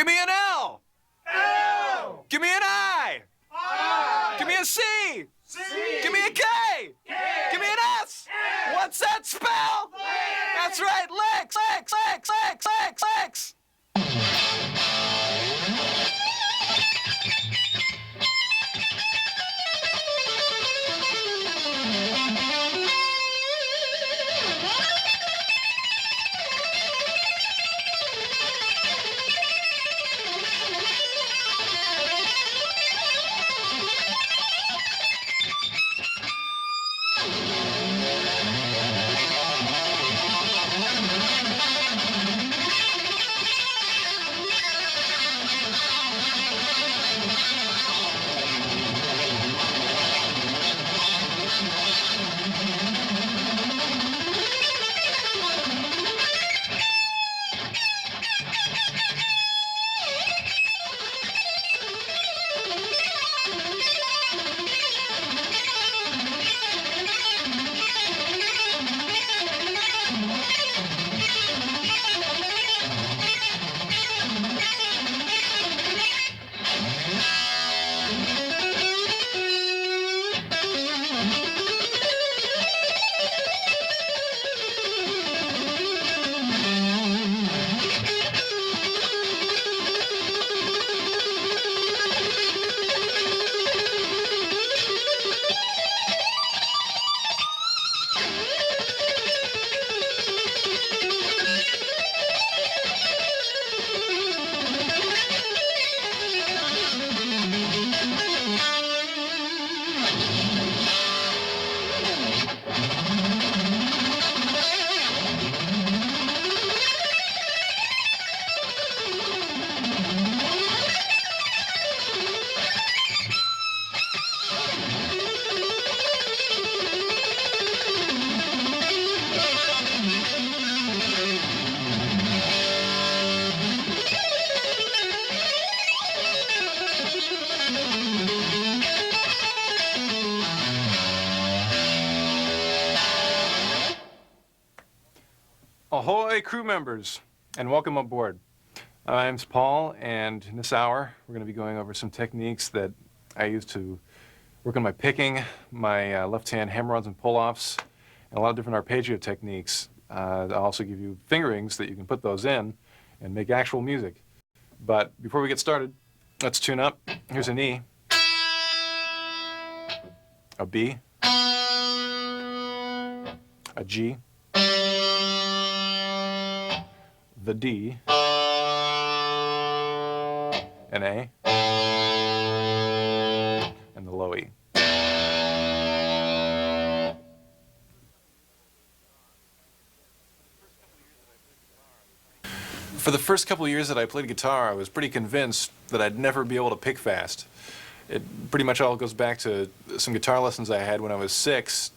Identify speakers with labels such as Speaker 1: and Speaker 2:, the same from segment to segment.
Speaker 1: Give me an L.
Speaker 2: L.
Speaker 1: Give me an I.
Speaker 2: I.
Speaker 1: Give me a C.
Speaker 2: C.
Speaker 1: Give me a K.
Speaker 2: K.
Speaker 1: Give me an S.
Speaker 2: S.
Speaker 1: What's that spell?
Speaker 2: Lex.
Speaker 1: That's right, Lex. Lex. Lex. Lex. Lex. Lex. Ahoy, crew members, and welcome aboard. My name's Paul, and in this hour, we're going to be going over some techniques that I use to work on my picking, my left-hand hammer-ons and pull-offs, and a lot of different arpeggio techniques. I'll also give you fingerings that you can put those in and make actual music. But before we get started, let's tune up. Here's an E, a B, a G, the D, an A, and the low E. For the first couple of years that I played guitar, I was pretty convinced that I'd never be able to pick fast. It pretty much all goes back to some guitar lessons I had when I was 6.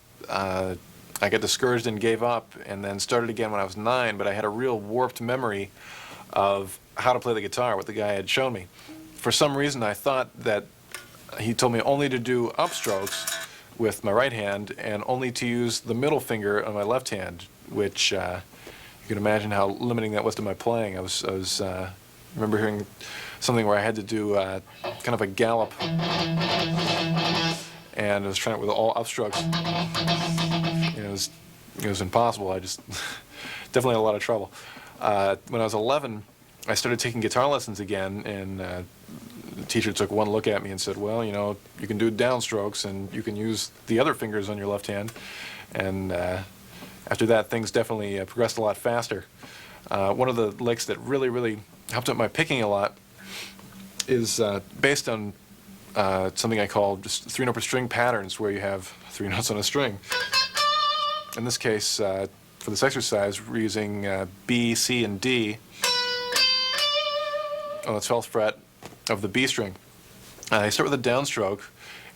Speaker 1: I got discouraged and gave up, and then started again when I was 9, but I had a real warped memory of how to play the guitar, what the guy had shown me. For some reason, I thought that he told me only to do upstrokes with my right hand and only to use the middle finger on my left hand, which you can imagine how limiting that was to my playing. I remember hearing something where I had to do kind of a gallop, and I was trying it with all upstrokes. It was impossible. I just definitely had a lot of trouble. When I was 11, I started taking guitar lessons again, and the teacher took one look at me and said, well, you can do downstrokes and you can use the other fingers on your left hand. And after that, things definitely progressed a lot faster. One of the licks that really, really helped out my picking a lot is based on something I call just 3-note per string patterns, where you have 3 notes on a string. In this case, for this exercise, we're using B, C, and D on the 12th fret of the B string. You start with a downstroke,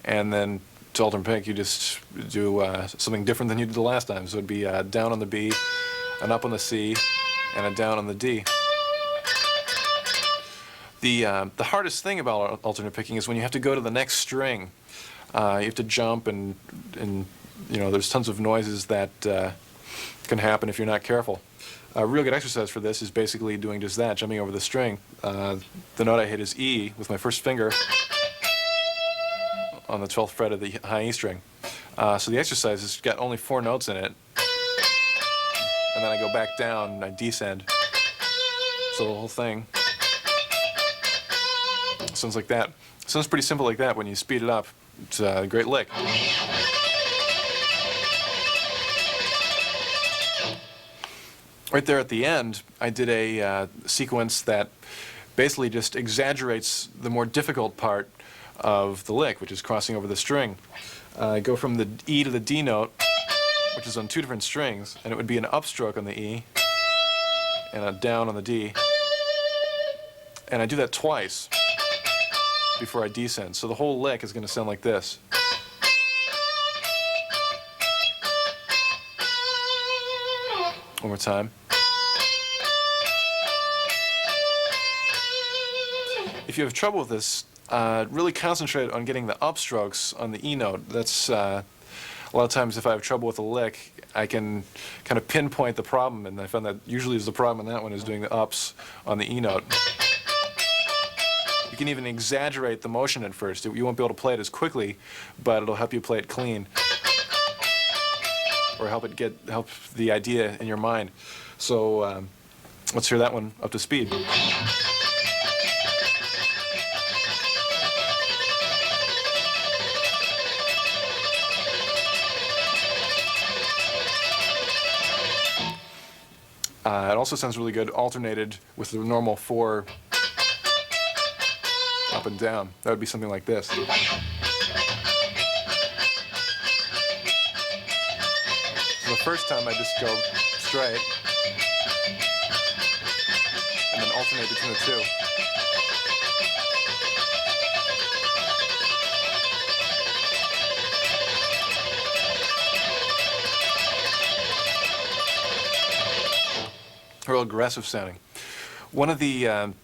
Speaker 1: and then to alternate pick, you just do something different than you did the last time. So it'd be a down on the B, an up on the C, and a down on the D. The hardest thing about alternate picking is when you have to go to the next string. You have to jump, and there's tons of noises that can happen if you're not careful. A real good exercise for this is basically doing just that, jumping over the string. The note I hit is E with my first finger on the 12th fret of the high E string. So the exercise has got only 4 notes in it, and then I go back down and I descend. So the whole thing sounds like that. Sounds pretty simple like that when you speed it up. It's a great lick. Right there at the end, I did a sequence that basically just exaggerates the more difficult part of the lick, which is crossing over the string. I go from the E to the D note, which is on 2 different strings, and it would be an upstroke on the E and a down on the D. And I do that twice before I descend. So the whole lick is going to sound like this. One more time. If you have trouble with this, really concentrate on getting the upstrokes on the E note. That's a lot of times if I have trouble with a lick, I can kind of pinpoint the problem, and I found that usually is the problem in that one is doing the ups on the E note. You can even exaggerate the motion at first. You won't be able to play it as quickly, but it'll help you play it clean, or help the idea in your mind. So let's hear that one up to speed. It also sounds really good alternated with the normal 4 up and down. That would be something like this. So the first time I just go straight and then alternate between the 2. Real aggressive sounding. One of the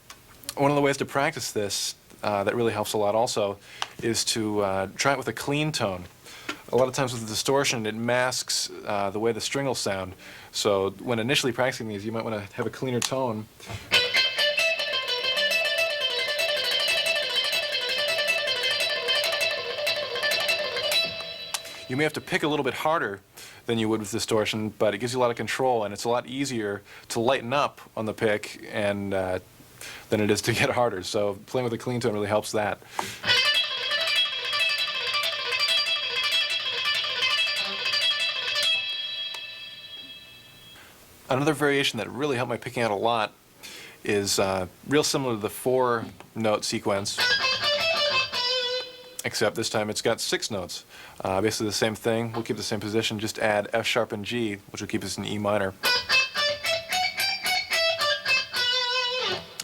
Speaker 1: ways to practice this that really helps a lot also is to try it with a clean tone. A lot of times with the distortion, it masks the way the string will sound. So when initially practicing these, you might want to have a cleaner tone. You may have to pick a little bit harder than you would with distortion, but it gives you a lot of control, and it's a lot easier to lighten up on the pick and than it is to get harder. So playing with a clean tone really helps that. Another variation that really helped my picking out a lot is real similar to the 4-note sequence, except this time it's got 6 notes. Basically the same thing. We'll keep the same position, just add F sharp and G, which will keep us in E minor.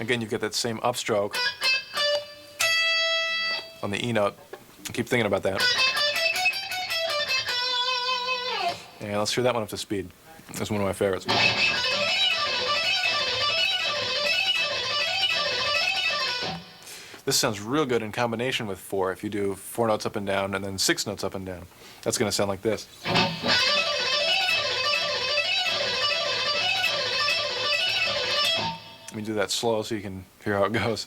Speaker 1: Again, you get that same upstroke on the E note. Keep thinking about that. And let's hear that one up to speed. That's one of my favorites. This sounds real good in combination with 4. If you do 4 notes up and down and then 6 notes up and down, that's going to sound like this. Let me do that slow so you can hear how it goes.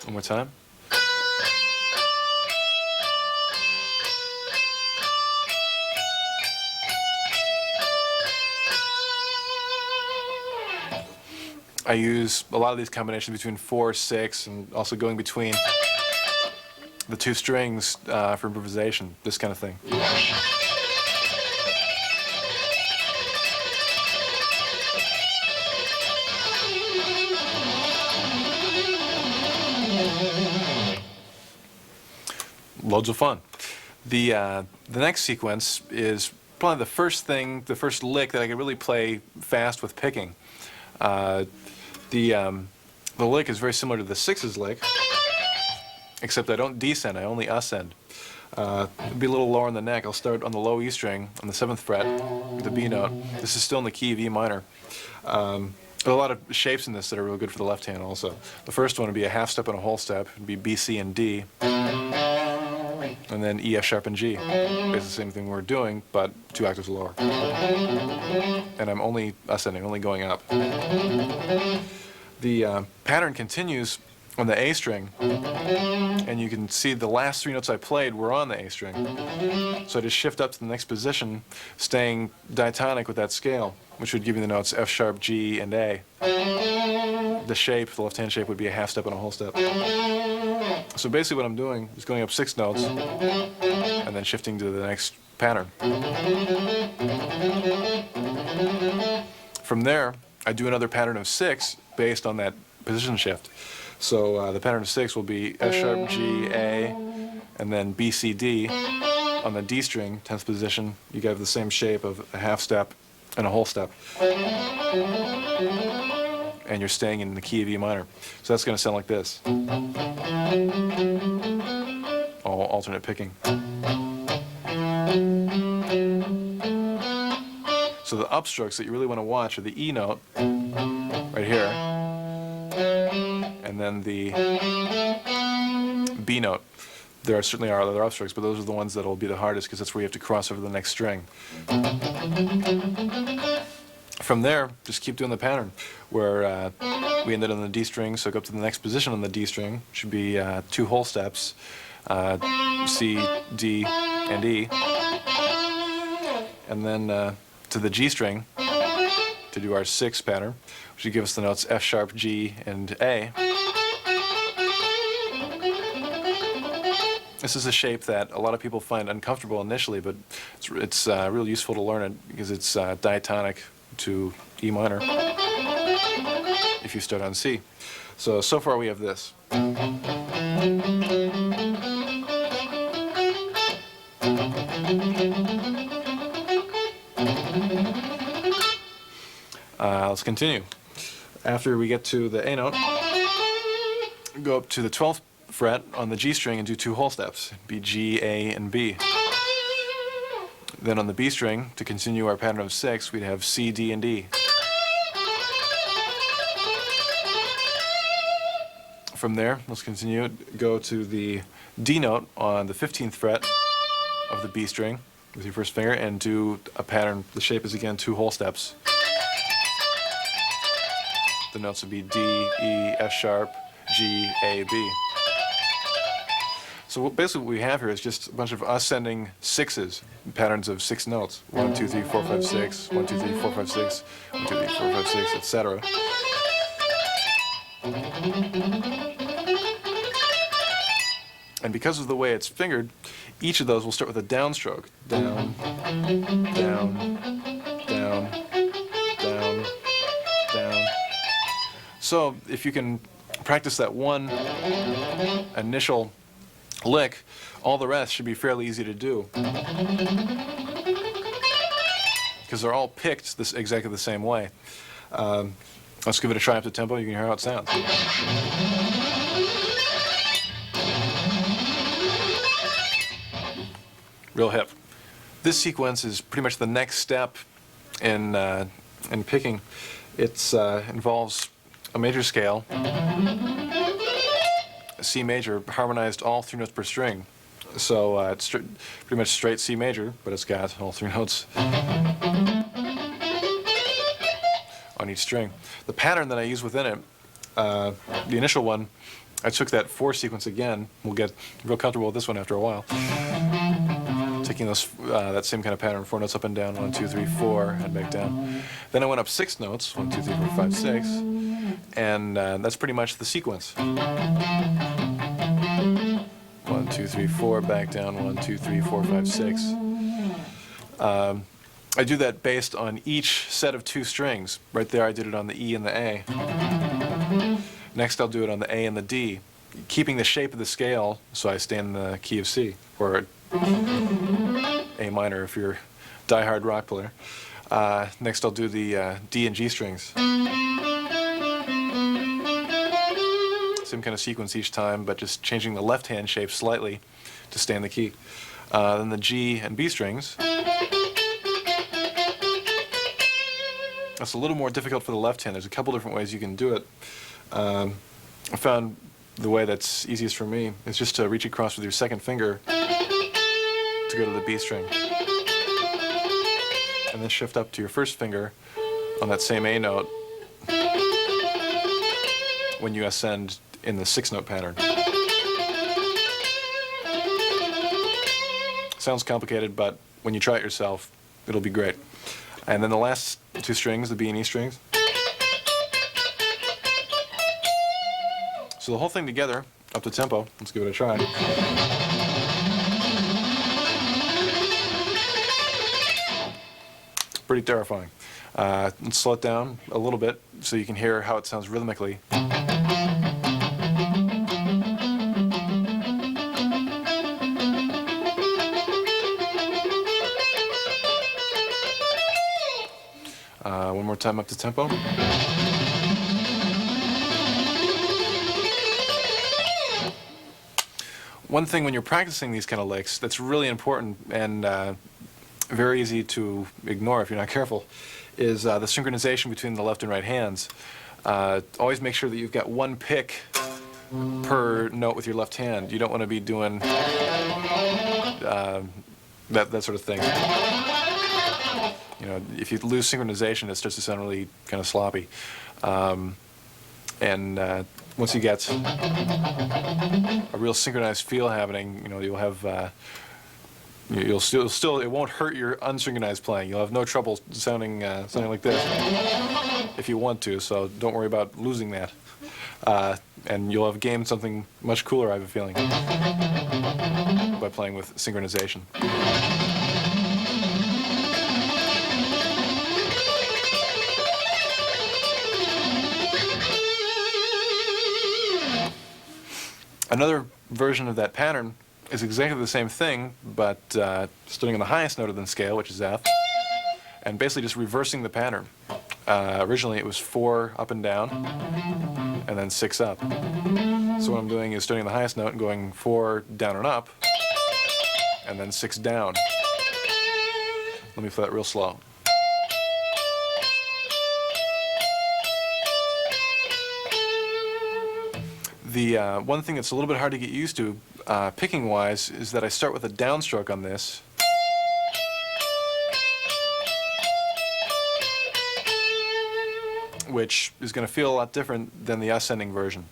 Speaker 1: One more time. I use a lot of these combinations between 4, 6, and also going between the 2 strings for improvisation, this kind of thing. Loads of fun. The next sequence is probably the first lick that I could really play fast with picking. The lick is very similar to the 6's lick, except I don't descend, I only ascend. It'll be a little lower on the neck. I'll start on the low E string on the 7th fret, the B note. This is still in the key of E minor. a lot of shapes in this that are real good for the left hand also. The first one would be a half step and a whole step. It would be B, C, and D. And then E, F sharp, and G. Basically the same thing we're doing, but 2 octaves lower. And I'm only ascending, only going up. The pattern continues on the A string, and you can see the last 3 notes I played were on the A string. So I just shift up to the next position, staying diatonic with that scale, which would give you the notes F sharp, G, and A. The shape, the left-hand shape, would be a half step and a whole step. So basically what I'm doing is going up 6 notes, and then shifting to the next pattern. From there, I do another pattern of 6 based on that position shift. So the pattern of 6 will be F sharp, G, A, and then B, C, D. On the D string, 10th position, you get the same shape of a half step and a whole step. And you're staying in the key of E minor. So that's going to sound like this. All alternate picking. So the upstrokes that you really want to watch are the E note, right here, and then the B note. There certainly are other upstrokes, but those are the ones that will be the hardest because that's where you have to cross over the next string. From there, just keep doing the pattern where we ended on the D string, so go up to the next position on the D string. Should be 2 whole steps, C, D, and E. And then to the G string to do our 6 pattern, which would give us the notes F sharp, G, and A. This is a shape that a lot of people find uncomfortable initially, but it's real useful to learn it because it's diatonic to E minor if you start on C. So far we have this. Let's continue. After we get to the A note, go up to the 12th fret on the G string and do 2 whole steps, be G, A, and B. Then on the B string, to continue our pattern of 6, we'd have C, D, and E. From there, let's continue, go to the D note on the 15th fret of the B string with your first finger and do a pattern. The shape is again 2 whole steps. The notes would be D, E, F sharp, G, A, B. So basically what we have here is just a bunch of ascending 6s, patterns of 6 notes. 1, 2, 3, 4, 5, 6, 1, 2, 3, 4, 5, 6, 1, 2, 3, 4, 5, 6, etc. And because of the way it's fingered, each of those will start with a downstroke. Down, down, down, down, down. So if you can practice that one initial lick, all the rest should be fairly easy to do. Because they're all picked exactly the same way. Let's give it a try up to tempo. You can hear how it sounds. Real hip. This sequence is pretty much the next step in picking. It involves a major scale, a C major, harmonized all 3 notes per string. So it's pretty much straight C major, but it's got all 3 notes on each string. The pattern that I use within it, the initial one, I took that 4 sequence again. We'll get real comfortable with this one after a while. Taking those, that same kind of pattern, 4 notes up and down, 1, 2, 3, 4, and back down. Then I went up 6 notes, 1, 2, 3, 4, 5, 6, and that's pretty much the sequence. 1, 2, 3, 4, back down, 1, 2, 3, 4, 5, 6. I do that based on each set of 2 strings. Right there I did it on the E and the A. Next I'll do it on the A and the D, keeping the shape of the scale so I stay in the key of C, or A minor if you're a die-hard rock player. Next I'll do the D and G strings. Same kind of sequence each time, but just changing the left-hand shape slightly to stay in the key. Then the G and B strings. That's a little more difficult for the left hand. There's a couple different ways you can do it. I found the way that's easiest for me is just to reach across with your second finger to go to the B string. And then shift up to your first finger on that same A note when you ascend in the 6-note pattern. Sounds complicated, but when you try it yourself, it'll be great. And then the last two strings, the B and E strings. So the whole thing together, up to tempo. Let's give it a try. Pretty terrifying. Let's slow it down a little bit so you can hear how it sounds rhythmically. One more time up to tempo. One thing when you're practicing these kind of licks that's really important and very easy to ignore if you're not careful is the synchronization between the left and right hands. Always make sure that you've got one pick per note with your left hand. You don't want to be doing that sort of thing. You know, if you lose synchronization, it starts to sound really kind of sloppy. Once you get a real synchronized feel happening, you know, you'll have you'll still it won't hurt your unsynchronized playing. You'll have no trouble sounding like this if you want to. So don't worry about losing that, and you'll have gained something much cooler, I have a feeling, by playing with synchronization. Another version of that pattern is exactly the same thing, but starting on the highest note of the scale, which is F, and basically just reversing the pattern. Originally it was 4 up and down, and then 6 up. So what I'm doing is starting on the highest note and going 4 down and up, and then 6 down. Let me play that real slow. The one thing that's a little bit hard to get used to, picking-wise, is that I start with a downstroke on this. Which is going to feel a lot different than the ascending version.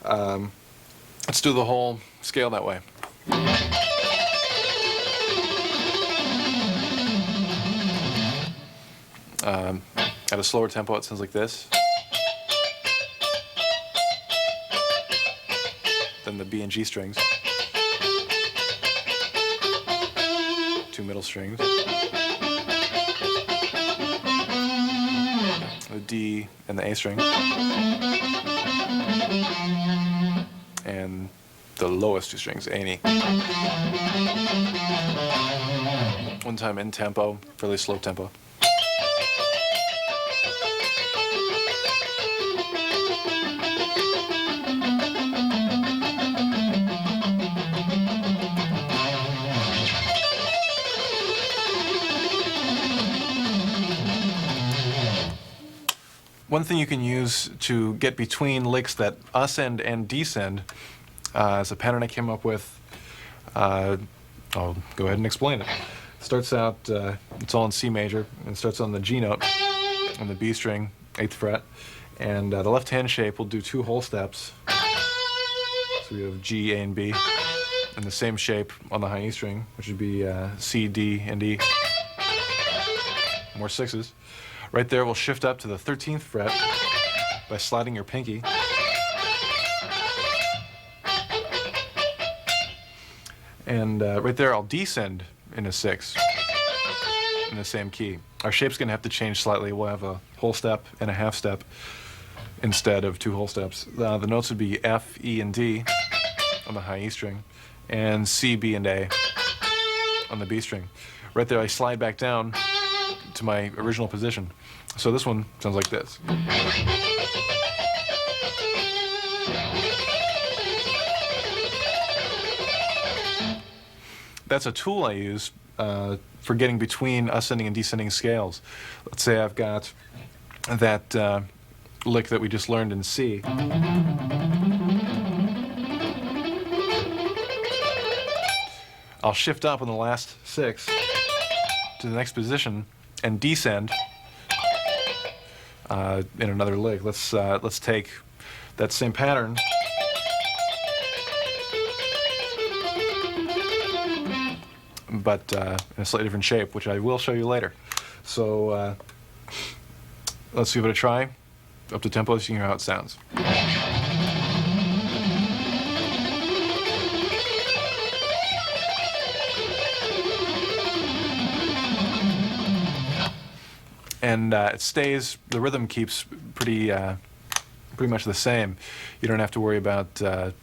Speaker 1: Let's do the whole scale that way. At a slower tempo, it sounds like this. Then the B and G strings, 2 middle strings, the D and the A string, and the lowest 2 strings, A and E. One time in tempo, fairly slow tempo. One thing you can use to get between licks that ascend and descend is a pattern I came up with. I'll go ahead and explain it. Starts out, it's all in C major, and starts on the G note on the B string, 8th fret, and the left hand shape will do 2 whole steps. So we have G, A, and B, and the same shape on the high E string, which would be C, D, and E. More 6s. Right there, we'll shift up to the 13th fret by sliding your pinky. And right there, I'll descend in a 6 in the same key. Our shape's going to have to change slightly. We'll have a whole step and a half step instead of 2 whole steps. The notes would be F, E, and D on the high E string, and C, B, and A on the B string. Right there, I slide back down to my original position. So this one sounds like this. That's a tool I use for getting between ascending and descending scales. Let's say I've got that lick that we just learned in C. I'll shift up on the last 6 to the next position and descend in another lick. Let's take that same pattern but in a slightly different shape, which I will show you later. So let's give it a try. Up to tempo so you can hear how it sounds. And it stays, the rhythm keeps pretty much the same. You don't have to worry about kind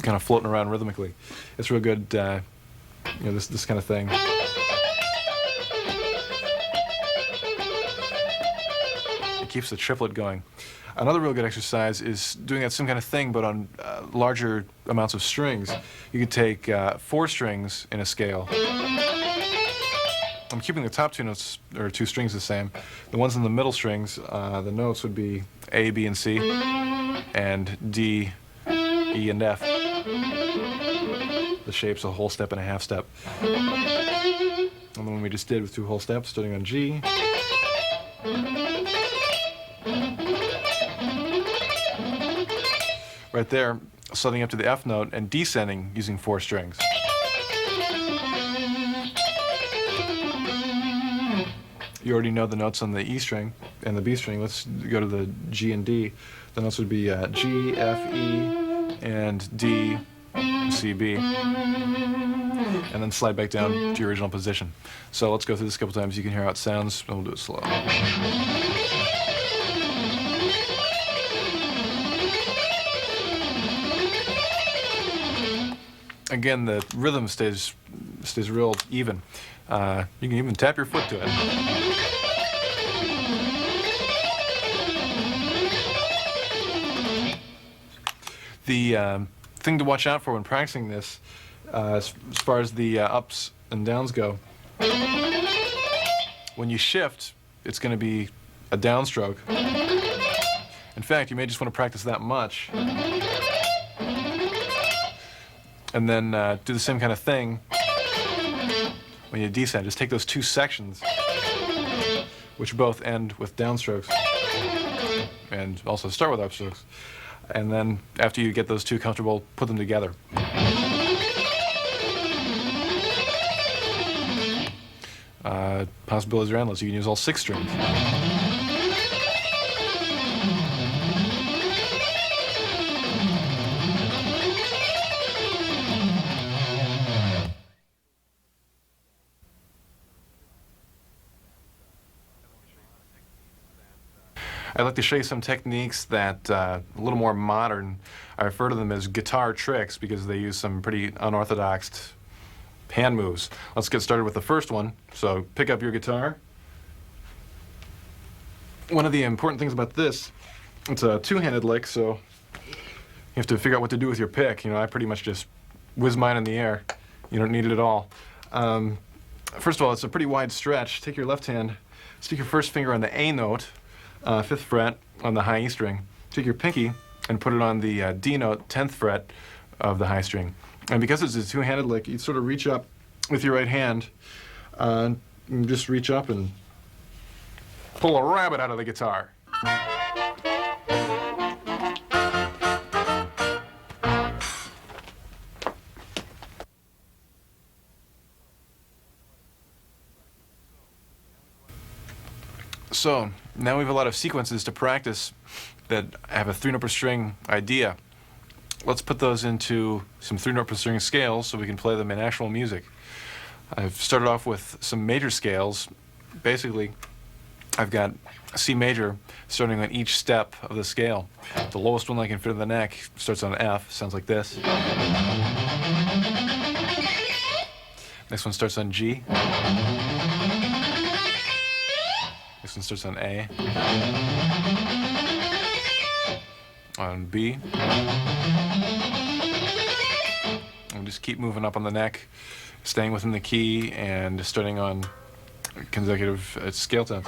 Speaker 1: of floating around rhythmically. It's real good, you know, this kind of thing. It keeps the triplet going. Another real good exercise is doing that same kind of thing, but on larger amounts of strings. You could take 4 strings in a scale. I'm keeping the top 2 notes, or 2 strings the same. The ones in the middle strings, the notes would be A, B, and C, and D, E, and F. The shape's a whole step and a half step. And the one we just did with 2 whole steps, starting on G. Right there, sliding up to the F note and descending using 4 strings. You already know the notes on the E string and the B string. Let's go to the G and D. The notes would be G, F, E, and D, C, B. And then slide back down to your original position. So let's go through this a couple times. You can hear how it sounds, and we'll do it slow. Again, the rhythm stays real even. You can even tap your foot to it. The thing to watch out for when practicing this, as far as the ups and downs go, when you shift, it's going to be a downstroke. In fact, you may just want to practice that much. And then do the same kind of thing when you descend. Just take those 2 sections, which both end with downstrokes, and also start with upstrokes. And then after you get those 2 comfortable, put them together. Possibilities are endless. You can use all 6 strings. I'd like to show you some techniques that a little more modern. I refer to them as guitar tricks because they use some pretty unorthodox hand moves. Let's get started with the first one. So pick up your guitar. One of the important things about this, it's a 2-handed lick, so you have to figure out what to do with your pick. You know, I pretty much just whiz mine in the air. You don't need it at all. First of all, it's a pretty wide stretch. Take your left hand, stick your first finger on the A note, 5th fret on the high E string. Take your pinky and put it on the D note, 10th fret of the high string. And because it's a 2-handed lick, you sort of reach up with your right hand, and just reach up and pull a rabbit out of the guitar. So now we have a lot of sequences to practice that have a 3-note per string idea. Let's put those into some 3-note per string scales so we can play them in actual music. I've started off with some major scales. Basically, I've got C major starting on each step of the scale. The lowest one I can fit in the neck starts on F, sounds like this. Next one starts on G. Next one starts on A. On B. And just keep moving up on the neck, staying within the key, and starting on consecutive scale tones.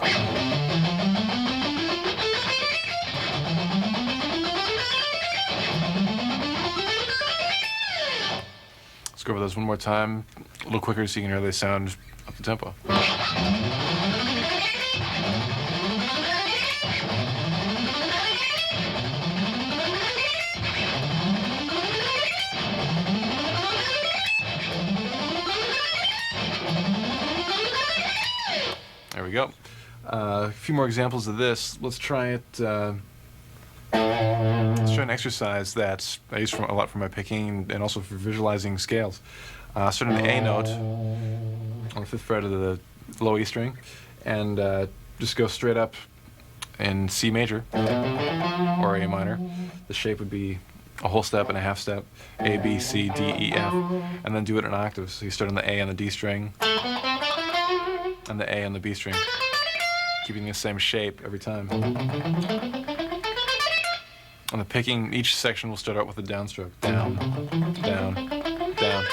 Speaker 1: Let's go over those one more time, a little quicker so you can hear they sound up the tempo. There we go. A few more examples of this. Let's try it. Let's try an exercise that I use a lot for my picking and also for visualizing scales. Starting the A note on the 5th fret of the low E string, and just go straight up in C major or A minor. The shape would be a whole step and a half step, A, B, C, D, E, F, and then do it in octaves. So you start on the A on the D string, and the A on the B string, keeping the same shape every time. On the picking, each section will start out with a downstroke. Down, down, down.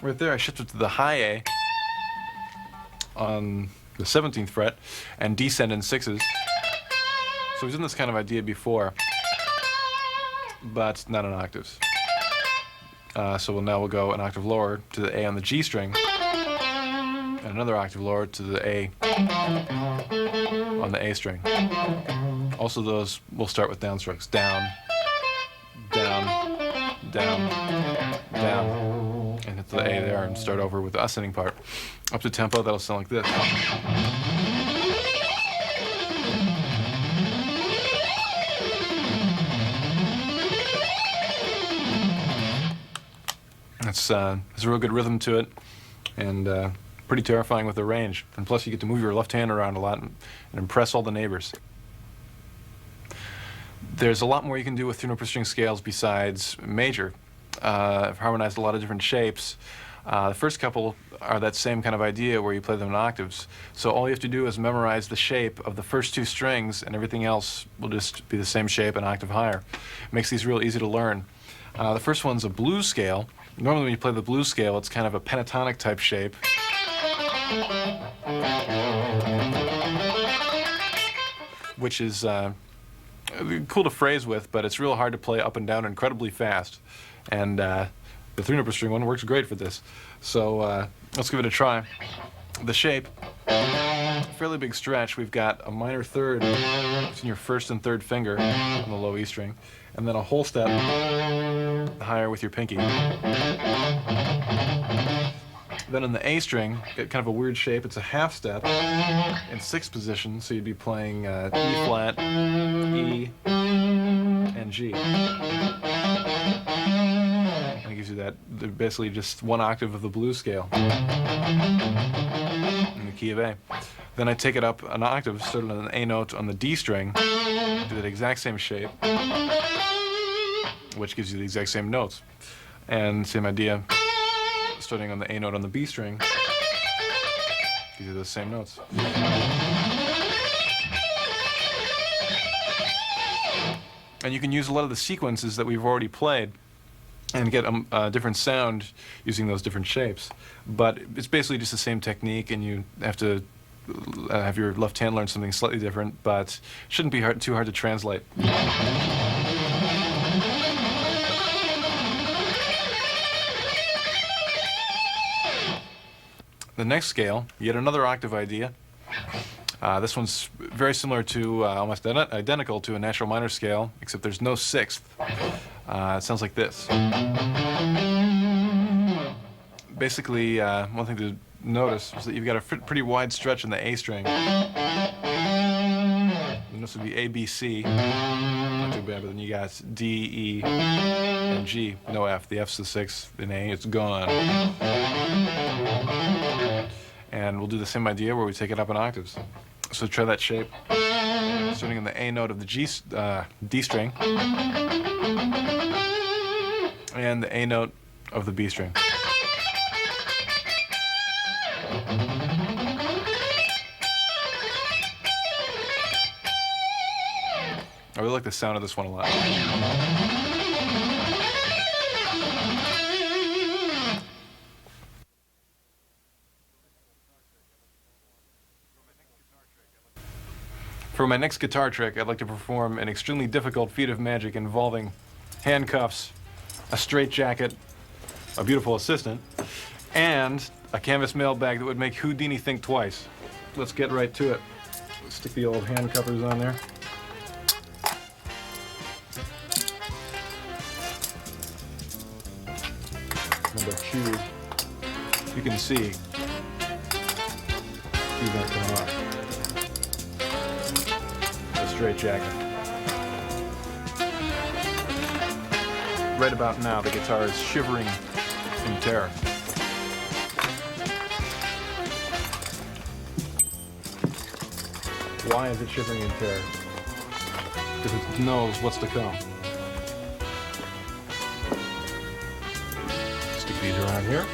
Speaker 1: Right there, I shifted to the high A on the 17th fret and descend in 6s. So we've done this kind of idea before, but not in octaves. So we'll go an octave lower to the A on the G string, and another octave lower to the A on the A string. Also, those will start with downstrokes. Down, down, down, down, and hit the A there and start over with the ascending part. Up to tempo, that'll sound like this. It's a real good rhythm to it, and pretty terrifying with the range. And plus, you get to move your left hand around a lot and impress all the neighbors. There's a lot more you can do with 3-note per string scales besides major. I've harmonized a lot of different shapes. The first couple are that same kind of idea where you play them in octaves. So all you have to do is memorize the shape of the first 2 strings, and everything else will just be the same shape an octave higher. It makes these real easy to learn. The first one's a blues scale. Normally when you play the blues scale, it's kind of a pentatonic type shape. Which is cool to phrase with, but it's real hard to play up and down incredibly fast. And the 3-note per string one works great for this. So let's give it a try. The shape, fairly big stretch. We've got a minor third between your 1st and 3rd finger on the low E string, and then a whole step higher with your pinky. Then on the A string, get kind of a weird shape. It's a half step in 6th position, so you'd be playing E flat, E, and G. And it gives you that, basically just 1 octave of the blues scale in the key of A. Then I take it up an octave, starting on an A note on the D string, do that exact same shape, which gives you the exact same notes. And same idea, starting on the A note on the B string, gives you those same notes. And you can use a lot of the sequences that we've already played and get a different sound using those different shapes. But it's basically just the same technique, and you have to have your left hand learn something slightly different, but it shouldn't be too hard to translate. The next scale, yet another octave idea. This one's very similar to, almost identical to a natural minor scale, except there's no 6th. It sounds like this. Basically, one thing to notice is that you've got a pretty wide stretch in the A string. And this would be A, B, C. Not too bad, but then you got D, E, and G. No F. The F's the 6th. In A, it's gone. And we'll do the same idea where we take it up in octaves. So try that shape, starting on the A note of the D string, and the A note of the B string. I really like the sound of this one a lot. For my next guitar trick, I'd like to perform an extremely difficult feat of magic involving handcuffs, a straitjacket, a beautiful assistant, and a canvas mailbag that would make Houdini think twice. Let's get right to it. Stick the old hand covers on there. Number 2, you can see he's not coming off. A straight jacket. Right about now, the guitar is shivering in terror. Why is it shivering in terror? Because it knows what's to come. Stick these around here.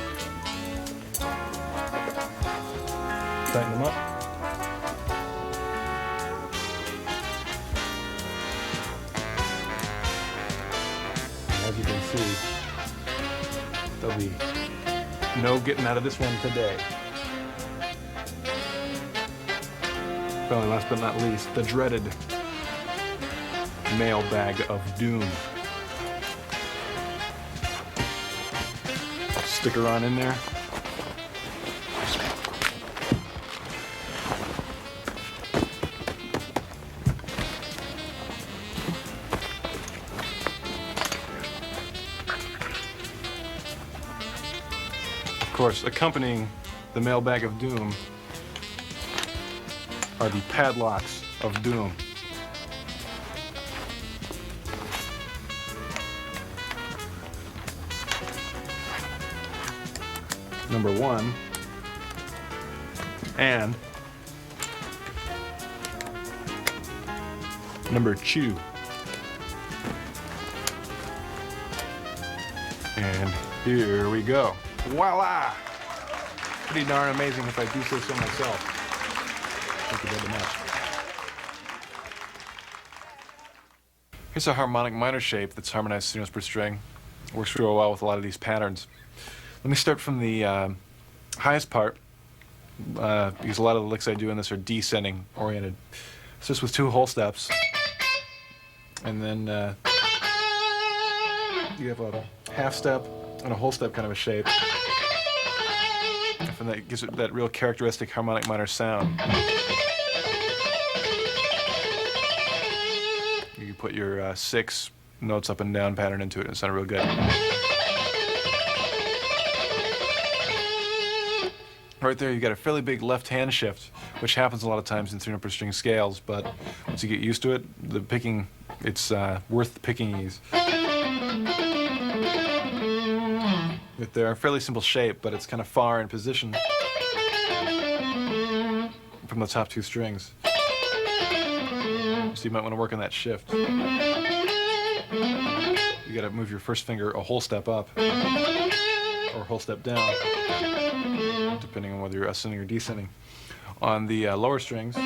Speaker 1: Tighten them up. And as you can see, there'll be no getting out of this one today. Finally, last but not least, the dreaded mailbag of doom. Stick her on in there. Of course, accompanying the mailbag of doom are the padlocks of doom. Number 1 and number 2. And here we go. Voila! Pretty darn amazing if I do say so myself. Thank you very much. Here's a harmonic minor shape that's harmonized 3 notes per string. Works real well with a lot of these patterns. Let me start from the highest part, because a lot of the licks I do in this are descending oriented. So just with 2 whole steps, and then you have a half step and a whole step kind of a shape, and that gives it that real characteristic harmonic minor sound. You can put your 6 notes up and down pattern into it and it sounds real good. Right there, you got a fairly big left hand shift, which happens a lot of times in 3 note per string scales, but once you get used to it, the picking, it's worth picking ease. They're a fairly simple shape, but it's kind of far in position from the top 2 strings. So you might want to work on that shift. You got to move your first finger a whole step up or a whole step down, depending on whether you're ascending or descending. On the lower strings, you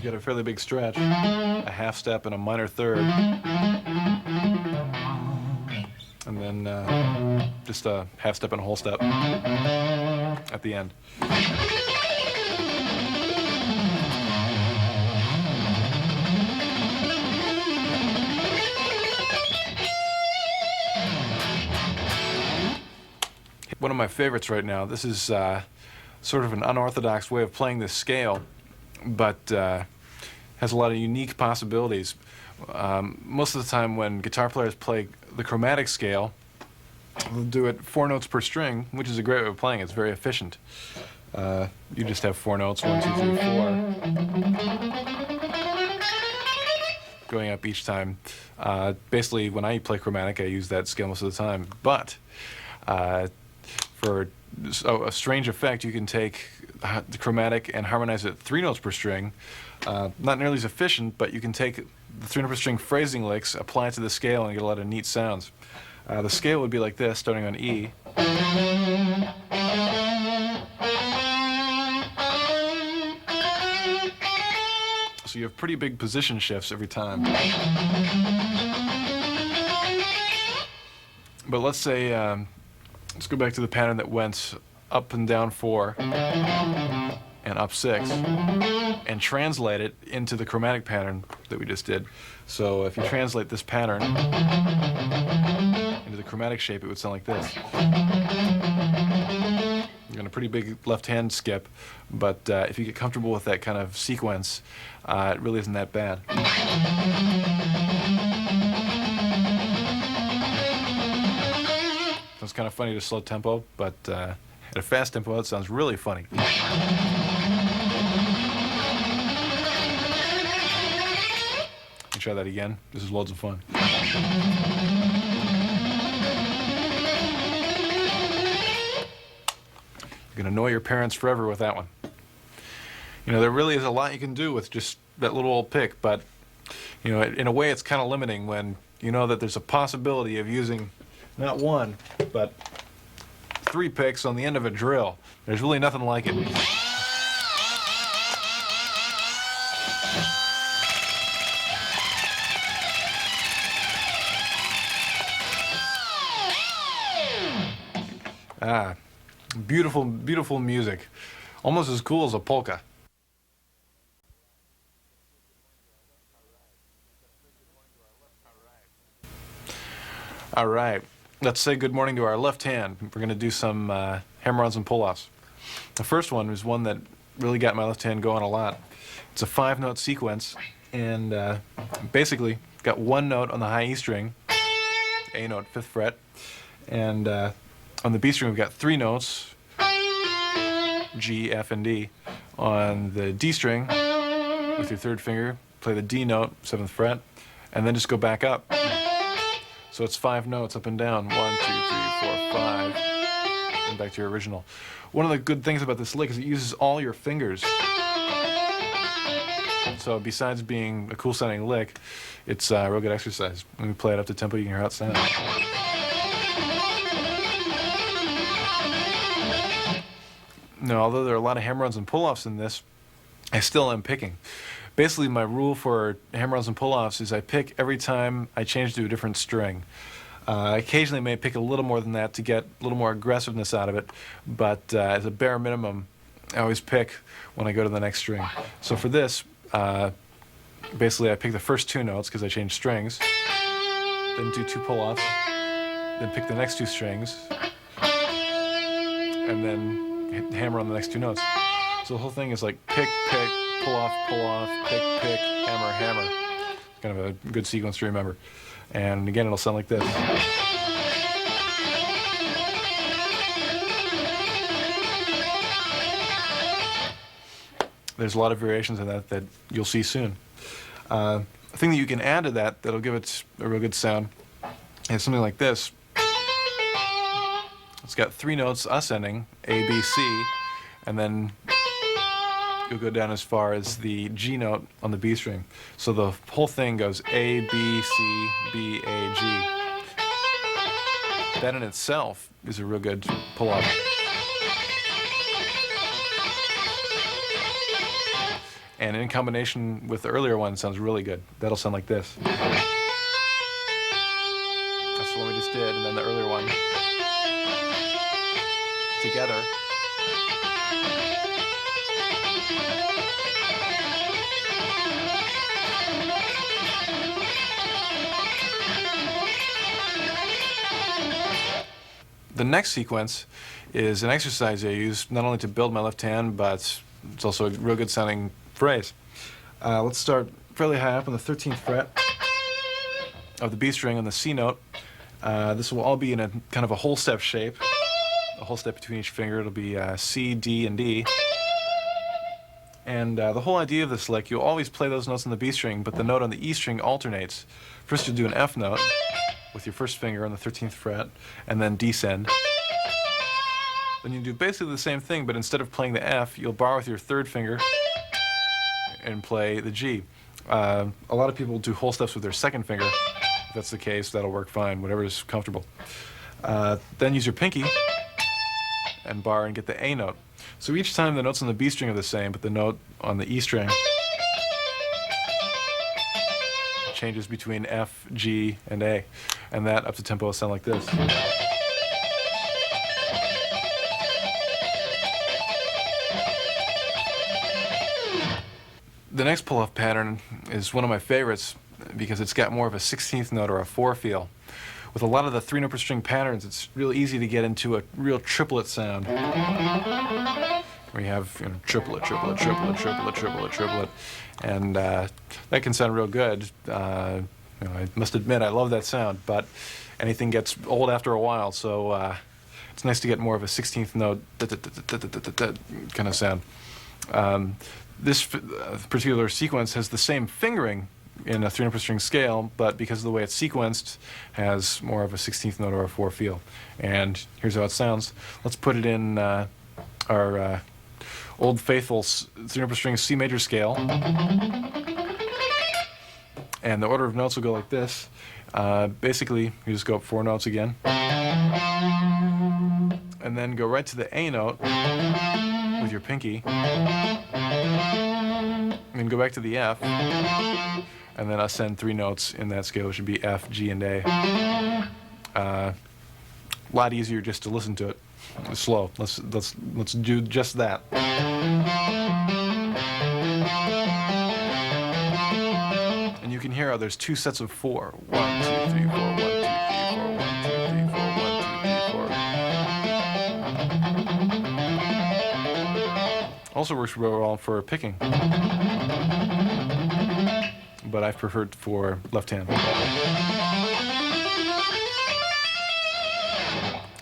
Speaker 1: get a fairly big stretch, a half step and a minor third, and then just a half step and a whole step at the end. One of my favorites right now. This is sort of an unorthodox way of playing this scale, but has a lot of unique possibilities. Most of the time when guitar players play the chromatic scale, they'll do it 4 notes per string, which is a great way of playing. It's very efficient. You just have 4 notes, 1, 2, 3, 4, going up each time. Basically, when I play chromatic, I use that scale most of the time. But for a strange effect, you can take the chromatic and harmonize it 3 notes per string. Not nearly as efficient, but you can take the 3 note per string phrasing licks, apply it to the scale, and get a lot of neat sounds. The scale would be like this, starting on E. So you have pretty big position shifts every time. But let's say, let's go back to the pattern that went up and down 4 and up 6 and translate it into the chromatic pattern that we just did. So if you translate this pattern into the the chromatic shape, it would sound like this. You're on a pretty big left-hand skip, but if you get comfortable with that kind of sequence, it really isn't that bad. So it's kind of funny to slow tempo, but at a fast tempo, it sounds really funny. Try that again. This is loads of fun. You're gonna annoy your parents forever with that one. You know, there really is a lot you can do with just that little old pick, but you know, in a way it's kind of limiting when you know that there's a possibility of using not one, but 3 picks on the end of a drill. There's really nothing like it. Ah, beautiful, beautiful music. Almost as cool as a polka. All right, let's say good morning to our left hand. We're going to do some hammer-ons and pull-offs. The first one is one that really got my left hand going a lot. It's a 5-note sequence, and basically got 1 note on the high E string, A note, 5th fret, and on the B string, we've got 3 notes, G, F, and D. On the D string, with your 3rd finger, play the D note, 7th fret, and then just go back up. So it's 5 notes up and down, 1, 2, 3, 4, 5, and back to your original. One of the good things about this lick is it uses all your fingers. So besides being a cool sounding lick, it's a real good exercise. When we play it up to tempo, you can hear how it sounds. Now, although there are a lot of hammer-ons and pull-offs in this, I still am picking. Basically, my rule for hammer-ons and pull-offs is I pick every time I change to a different string. I occasionally may pick a little more than that to get a little more aggressiveness out of it, but as a bare minimum, I always pick when I go to the next string. So for this, basically I pick the first 2 notes because I change strings, then do 2 pull-offs, then pick the next 2 strings, and then hammer on the next 2 notes. So the whole thing is like pick, pick, pull off, pick, pick, hammer, hammer. It's kind of a good sequence to remember. And again, it'll sound like this. There's a lot of variations of that that you'll see soon. A thing that you can add to that that'll give it a real good sound is something like this. It's got 3 notes ascending, A, B, C, and then you'll go down as far as the G note on the B string. So the whole thing goes A, B, C, B, A, G. That in itself is a real good pull-off. And in combination with the earlier one, sounds really good. That'll sound like this. That's the one we just did, and then the earlier one. Together. The next sequence is an exercise I use not only to build my left hand, but it's also a real good sounding phrase. Let's start fairly high up on the 13th fret of the B string on the C note. This will all be in a kind of a whole step shape. A whole step between each finger. It'll be C, D, and D. And the whole idea of this lick, you'll always play those notes on the B string, but the note on the E string alternates. First you'll do an F note with your first finger on the 13th fret, and then descend. Then you do basically the same thing, but instead of playing the F, you'll bar with your 3rd finger and play the G. A lot of people do whole steps with their 2nd finger. If that's the case, that'll work fine, whatever is comfortable. Then use your pinky and bar and get the A note. So each time the notes on the B string are the same, but the note on the E string changes between F, G, and A. And that up to tempo will sound like this. The next pull-off pattern is one of my favorites because it's got more of a 16th note or a 4 feel. with a lot of the 3-note per string patterns, it's real easy to get into a real triplet sound. We have, you know, triplet, triplet, triplet, triplet, triplet, triplet, and that can sound real good. You know, I must admit I love that sound, but anything gets old after a while, so it's nice to get more of a 16th note kind of sound. This particular sequence has the same fingering in a 3-note per string scale, but because of the way it's sequenced, has more of a 16th note or a 4 feel. And here's how it sounds. Let's put it in our old faithful 3-note per string C major scale. And the order of notes will go like this. Basically, you just go up 4 notes again. And then go right to the A note with your pinky. And then go back to the F. And then ascend 3 notes in that scale, which would be F, G, and A. A lot easier just to listen to it. It's slow. Let's do just that. And you can hear how there's 2 sets of 4. 1, 2, 3, 4. 1, 2, 3, 4. 1, 2, 3, 4. 1, 2, 3, 4. Also works real well for picking, but I've preferred for left hand.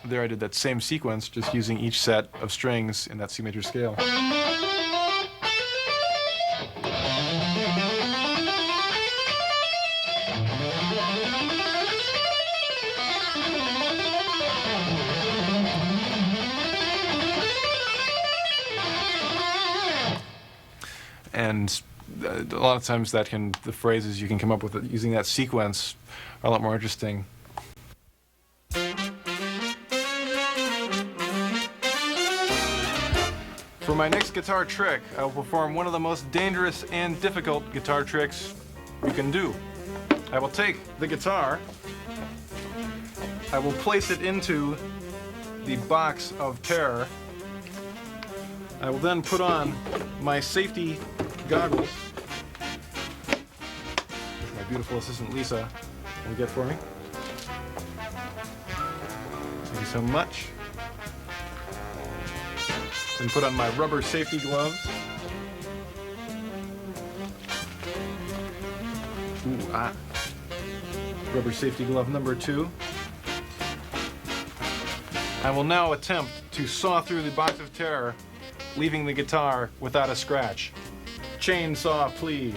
Speaker 1: There I did that same sequence, just using each set of strings in that C major scale. And a lot of times the phrases you can come up with using that sequence are a lot more interesting. For my next guitar trick, I will perform one of the most dangerous and difficult guitar tricks you can do. I will take the guitar, I will place it into the box of terror. I will then put on my safety goggles, which my beautiful assistant Lisa will get for me. Thank you so much. Then put on my rubber safety gloves. Rubber safety glove number 2. I will now attempt to saw through the box of terror, leaving the guitar without a scratch. Chainsaw, please.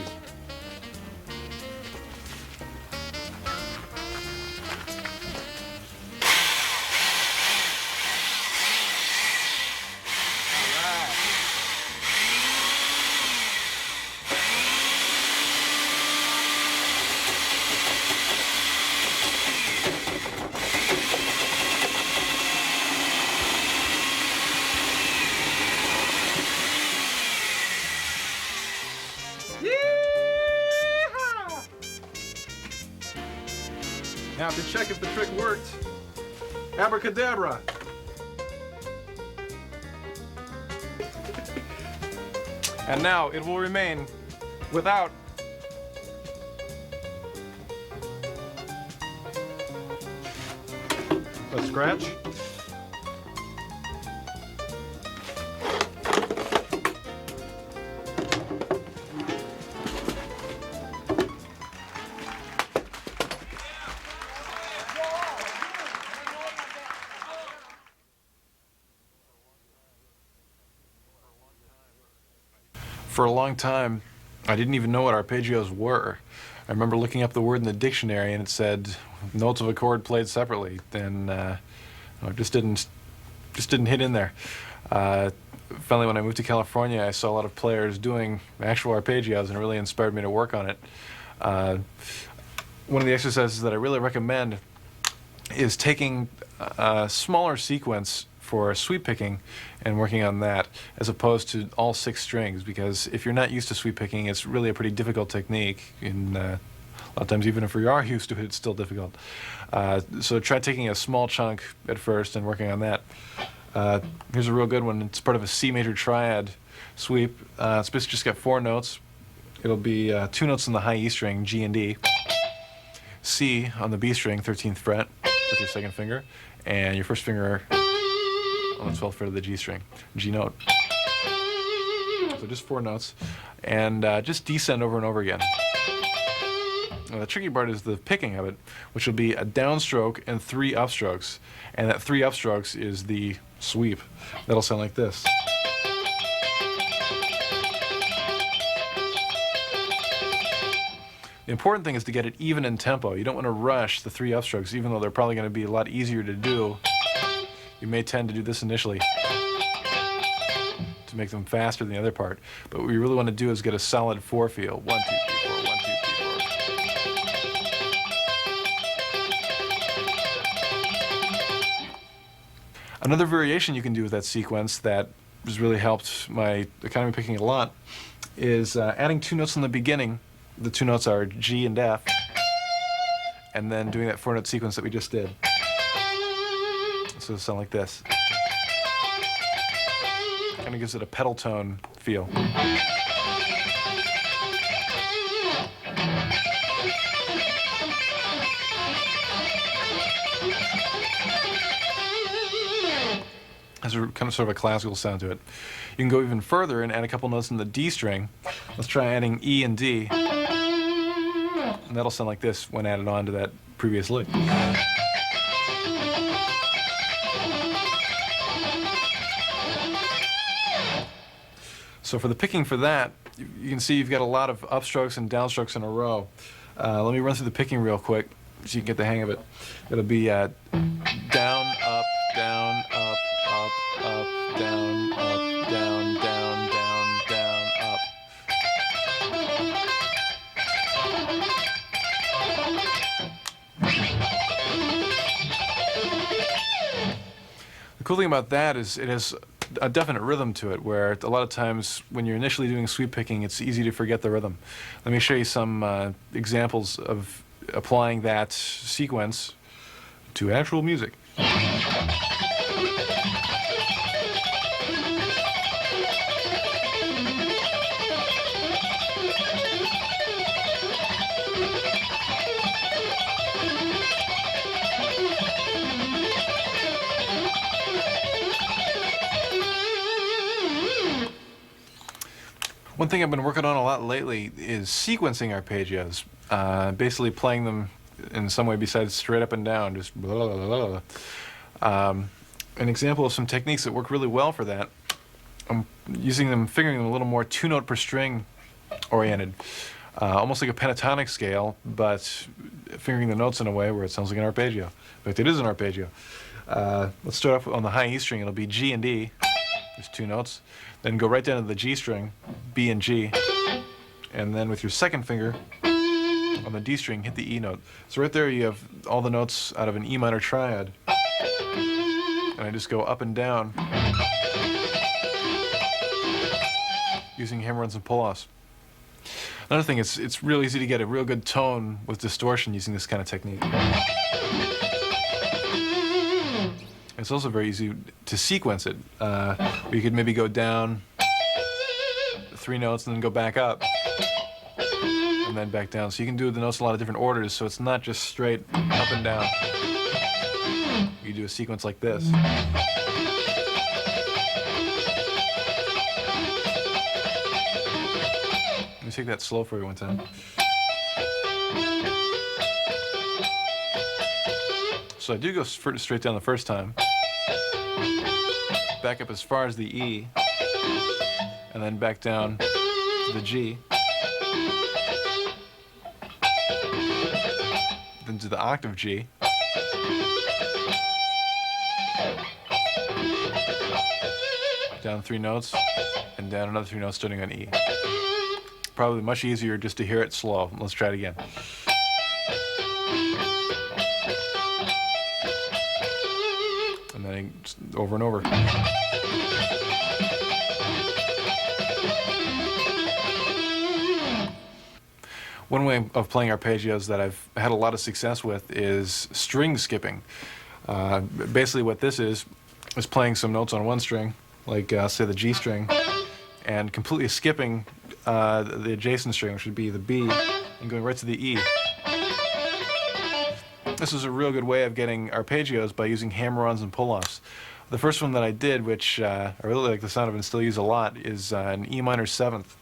Speaker 1: Now to check if the trick worked, abracadabra. And now it will remain without a scratch. For a long time, I didn't even know what arpeggios were. I remember looking up the word in the dictionary and it said notes of a chord played separately, and it just didn't hit in there. Finally, when I moved to California, I saw a lot of players doing actual arpeggios, and it really inspired me to work on it. One of the exercises that I really recommend is taking a smaller sequence for sweep picking and working on that, as opposed to all 6 strings, because if you're not used to sweep picking, it's really a pretty difficult technique, and a lot of times even if you are used to it, it's still difficult. So try taking a small chunk at first and working on that. Here's a real good one. It's part of a C major triad sweep. It's basically just got 4 notes. It'll be 2 notes on the high E string, G and D, C on the B string, 13th fret, with your second finger, and your first finger on the 12th fret of the G string, G note. So just 4 notes, and just descend over and over again. Now the tricky part is the picking of it, which will be a downstroke and 3 upstrokes, and that 3 upstrokes is the sweep. That'll sound like this. The important thing is to get it even in tempo. You don't want to rush the 3 upstrokes, even though they're probably going to be a lot easier to do. You may tend to do this initially to make them faster than the other part. But what you really want to do is get a solid 4 feel. 1, 2, 3, 4, 1, 2, 3, 4. Another variation you can do with that sequence that has really helped my economy picking a lot is adding 2 notes in the beginning. The 2 notes are G and F, and then doing that 4-note sequence that we just did. So it'll sound like this. Kind of gives it a pedal tone feel. Has a kind of sort of a classical sound to it. You can go even further and add a couple notes in the D string. Let's try adding E and D. And that'll sound like this when added on to that previous lick. So for the picking for that, you can see you've got a lot of upstrokes and downstrokes in a row. Let me run through the picking real quick so you can get the hang of it. It'll be down, up, down, up, up, up, down, up, down, down, down, down, up. The cool thing about that is it has a definite rhythm to it, where a lot of times when you're initially doing sweep picking, it's easy to forget the rhythm. Let me show you some examples of applying that sequence to actual music. One thing I've been working on a lot lately is sequencing arpeggios, basically playing them in some way besides straight up and down, just blah, blah, blah, blah. An example of some techniques that work really well for that, I'm fingering them a little more 2-note per string oriented, almost like a pentatonic scale, but fingering the notes in a way where it sounds like an arpeggio. In fact, it is an arpeggio. Let's start off on the high E string. It'll be G and D. There's 2 notes. Then go right down to the G string, B and G. And then with your second finger on the D string, hit the E note. So right there you have all the notes out of an E minor triad. And I just go up and down using hammer-ons and pull-offs. Another thing, it's real easy to get a real good tone with distortion using this kind of technique. It's also very easy to sequence it. You could maybe go down 3 notes and then go back up and then back down. So you can do the notes in a lot of different orders, so it's not just straight up and down. You do a sequence like this. Let me take that slow for you one time. So I do go straight down the first time, back up as far as the E, and then back down to the G, then to the octave G, down 3 notes, and down another 3 notes starting on E. Probably much easier just to hear it slow. Let's try it again. And then over and over. One way of playing arpeggios that I've had a lot of success with is string skipping. Basically what this is playing some notes on one string, like say the G string, and completely skipping the adjacent string, which would be the B, and going right to the E. This is a real good way of getting arpeggios by using hammer-ons and pull-offs. The first one that I did, which I really like the sound of and still use a lot, is an E minor 7th.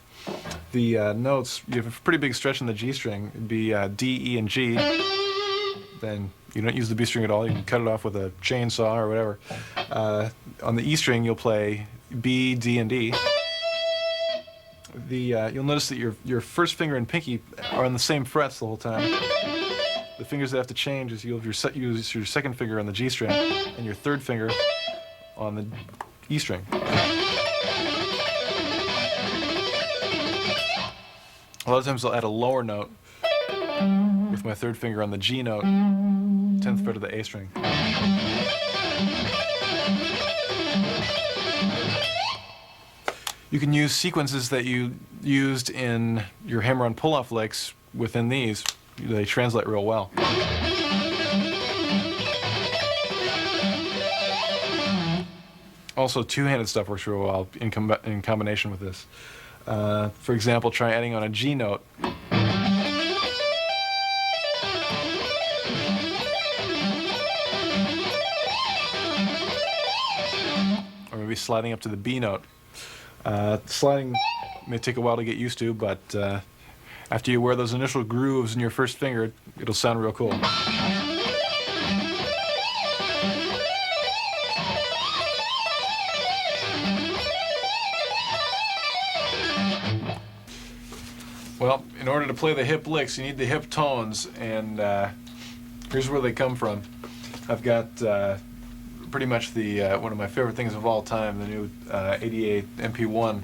Speaker 1: The notes, you have a pretty big stretch in the G string. It'd be D, E, and G. Then you don't use the B string at all. You can cut it off with a chainsaw or whatever. On the E string, you'll play B, D, and D. You'll notice that your first finger and pinky are on the same frets the whole time. The fingers that have to change is you'll use your second finger on the G string and your third finger on the E string. A lot of times I'll add a lower note with my third finger on the G note, 10th fret of the A string. You can use sequences that you used in your hammer-on pull-off licks within these. They translate real well. Also, two-handed stuff works real well in combination with this. For example, try adding on a G note. Or maybe sliding up to the B note. Sliding may take a while to get used to, but after you wear those initial grooves in your first finger, it'll sound real cool. Well, in order to play the hip licks, you need the hip tones, and here's where they come from. I've got pretty much the one of my favorite things of all time, the new 88 MP1.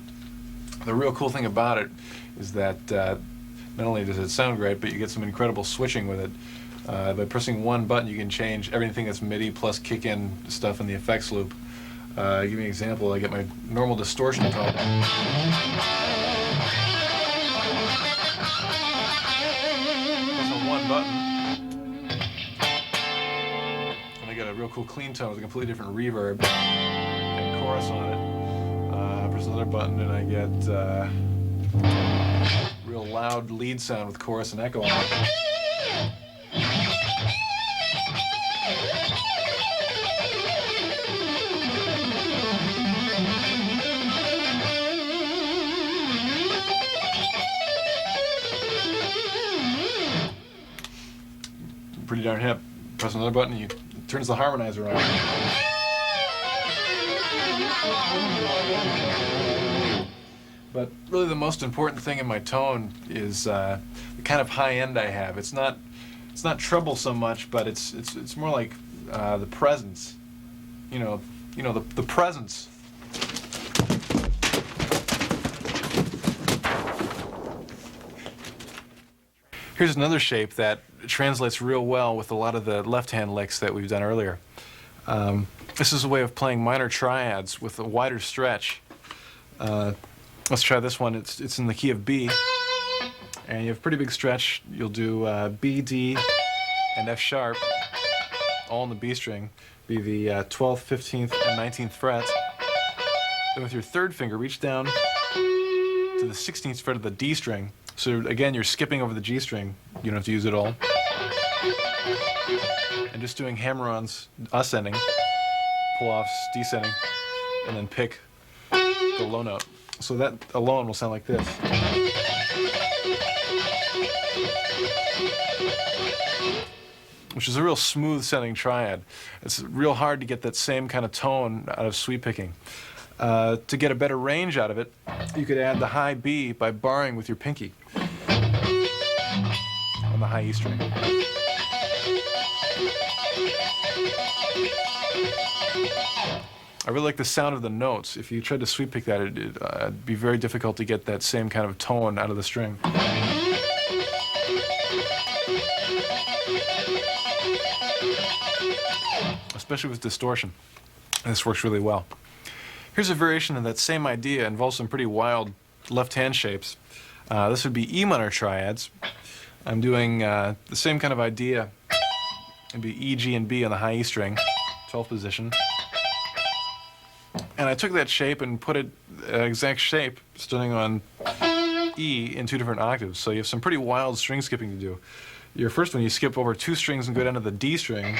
Speaker 1: The real cool thing about it is that not only does it sound great, but you get some incredible switching with it. By pressing one button, you can change everything that's MIDI plus kick-in stuff in the effects loop. Give me an example. I get my normal distortion tone. One button, and I get a real cool clean tone with a completely different reverb and chorus on it. I press another button and I get real loud lead sound with chorus and echo on it. Pretty darn hip. Press another button, it turns the harmonizer on. But really the most important thing in my tone is the kind of high end I have. It's not treble so much, but it's more like the presence. You know the presence. Here's another shape that translates real well with a lot of the left-hand licks that we've done earlier. This is a way of playing minor triads with a wider stretch. Let's try this one. It's in the key of B, and you have a pretty big stretch. You'll do B, D, and F sharp, all in the B string. Be the 12th, 15th, and 19th frets. Then with your third finger, reach down to the 16th fret of the D string. So again, you're skipping over the G string. You don't have to use it all. And just doing hammer-ons, ascending, pull-offs, descending, and then pick the low note. So that alone will sound like this. Which is a real smooth-sounding triad. It's real hard to get that same kind of tone out of sweep picking. To get a better range out of it, you could add the high B by barring with your pinky on the high E string. I really like the sound of the notes. If you tried to sweep pick that, it'd be very difficult to get that same kind of tone out of the string. Especially with distortion. And this works really well. Here's a variation of that same idea. It involves some pretty wild left-hand shapes. This would be E minor triads. I'm doing the same kind of idea. It'd be E, G, and B on the high E string, 12th position. And I took that shape and put it exact shape, starting on E in 2 different octaves. So you have some pretty wild string skipping to do. Your first one, you skip over 2 strings and go down to the D string.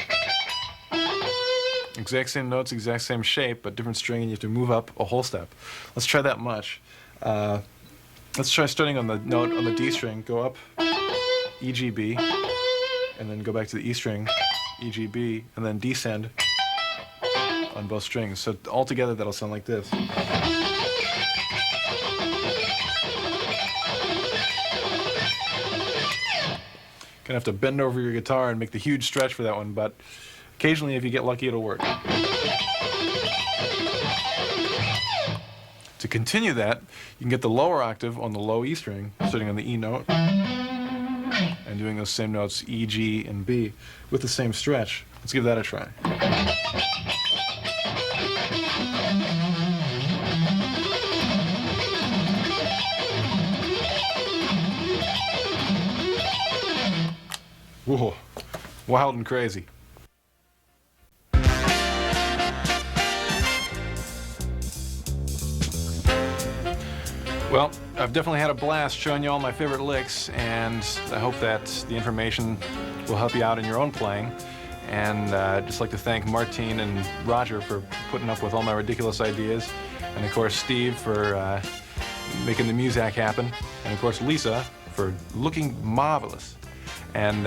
Speaker 1: Exact same notes, exact same shape, but different string, and you have to move up a whole step. Let's try that much. Let's try starting on the note on the D string, go up, E, G, B, and then go back to the E string, E, G, B, and then descend on both strings. So all together that'll sound like this. Gonna have to bend over your guitar and make the huge stretch for that one, but occasionally if you get lucky it'll work. To continue that, you can get the lower octave on the low E string, sitting on the E note, and doing those same notes E, G, and B with the same stretch. Let's give that a try. Whoa, wild and crazy. Well, I've definitely had a blast showing you all my favorite licks, and I hope that the information will help you out in your own playing. And I'd just like to thank Martine and Roger for putting up with all my ridiculous ideas, and of course Steve for making the music happen, and of course Lisa for looking marvelous. And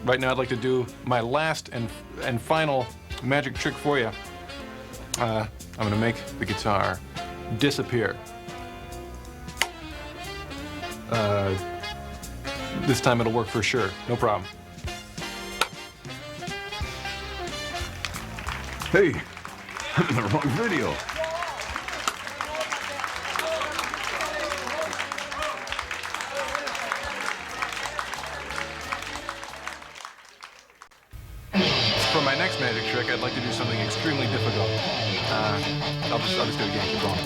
Speaker 1: right now I'd like to do my last and final magic trick for you. I'm going to make the guitar disappear. This time it'll work for sure, no problem.
Speaker 3: Hey, I'm in the wrong video.
Speaker 1: For my next magic trick, I'd like to do something extremely difficult. I'll just do it again, keep going.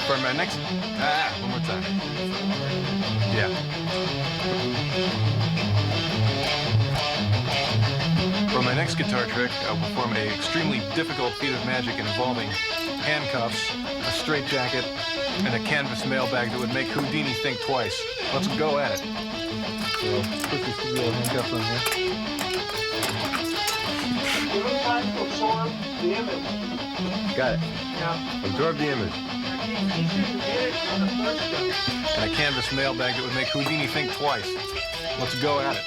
Speaker 1: For my next, one more time. Yeah. For my next guitar trick, I'll perform an extremely difficult feat of magic involving handcuffs, a straitjacket, and a canvas mailbag that would make Houdini think twice. Let's go at it. So, put these two little handcuffs on here.
Speaker 2: Give it time to absorb the image.
Speaker 3: Got it.
Speaker 2: Now,
Speaker 3: Absorb the image.
Speaker 2: he's easier to get it on the first one.
Speaker 1: And a canvas mailbag that would make Houdini think twice. Let's go at it.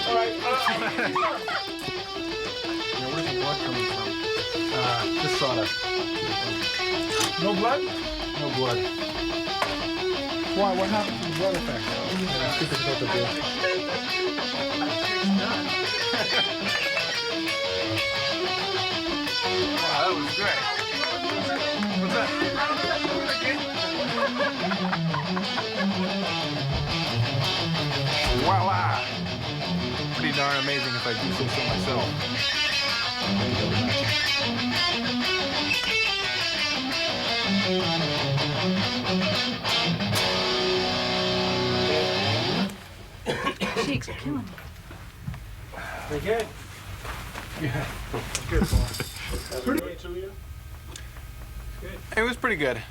Speaker 2: All right.
Speaker 1: Where's the blood coming from? Just sawdust.
Speaker 2: No blood?
Speaker 1: No blood.
Speaker 2: Why? What happened to the blood effect?
Speaker 1: Wow, that was great. What's that? Voila! Pretty darn amazing if I do say so myself.
Speaker 4: Cheeks are killing me.
Speaker 2: Pretty good.
Speaker 1: Yeah. Good.
Speaker 2: Pretty good to you.
Speaker 1: It was pretty good.